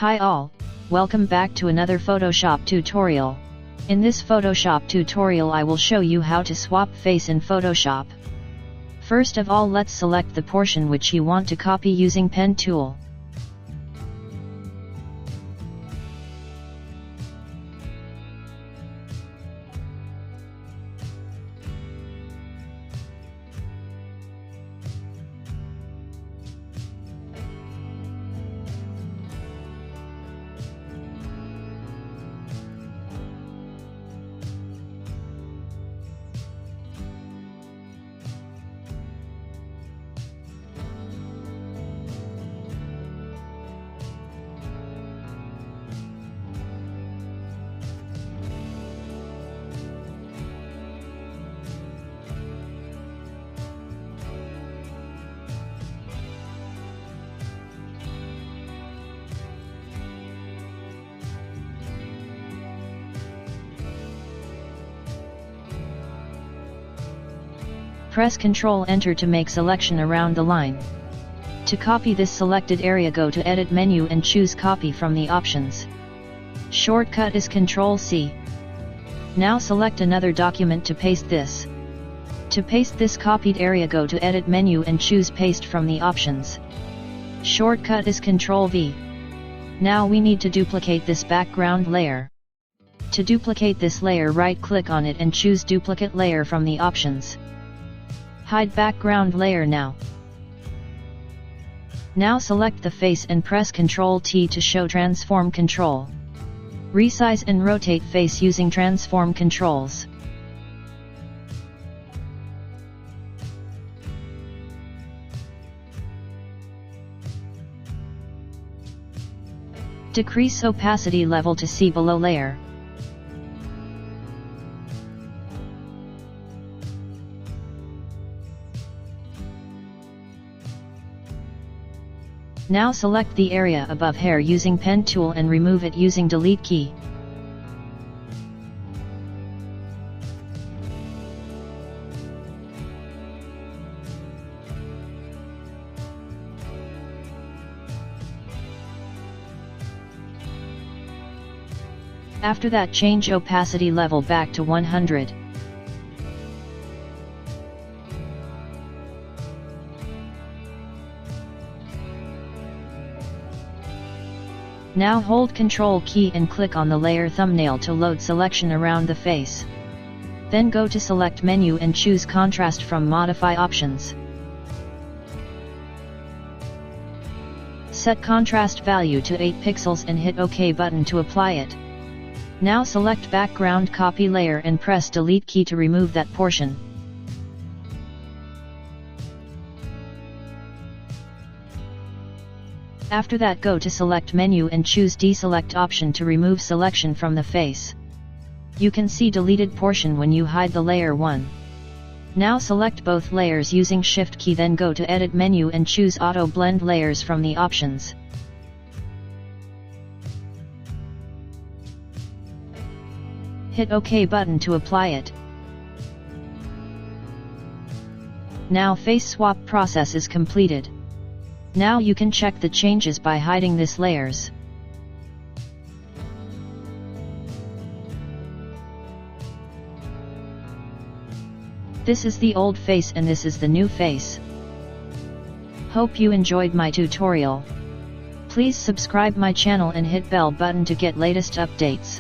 Hi all, welcome back to another Photoshop tutorial. In this Photoshop tutorial I will show you how to swap face in Photoshop. First of all, let's select the portion which you want to copy using pen tool. Press Ctrl Enter to make selection around the line. To copy this selected area, go to Edit menu and choose Copy from the options. Shortcut is Ctrl C. Now select another document to paste this. To paste this copied area, go to Edit menu and choose Paste from the options. Shortcut is Ctrl V. Now we need to duplicate this background layer. To duplicate this layer, right-click on it and choose Duplicate Layer from the options. Hide background layer now. Now select the face and press Ctrl T to show transform control. Resize and rotate face using transform controls. Decrease opacity level to see below layer. Now select the area above hair using pen tool and remove it using delete key. After that, change opacity level back to 100. Now hold Ctrl key and click on the layer thumbnail to load selection around the face. Then go to Select menu and choose Contrast from Modify options. Set contrast value to 8 pixels and hit OK button to apply it. Now select background copy layer and press Delete key to remove that portion. After that, go to Select menu and choose Deselect option to remove selection from the face. You can see deleted portion when you hide the layer 1. Now select both layers using Shift key, then go to Edit menu and choose Auto Blend Layers from the options. Hit OK button to apply it. Now face swap process is completed. Now you can check the changes by hiding these layers. This is the old face and this is the new face. Hope you enjoyed my tutorial. Please subscribe my channel and hit bell button to get latest updates.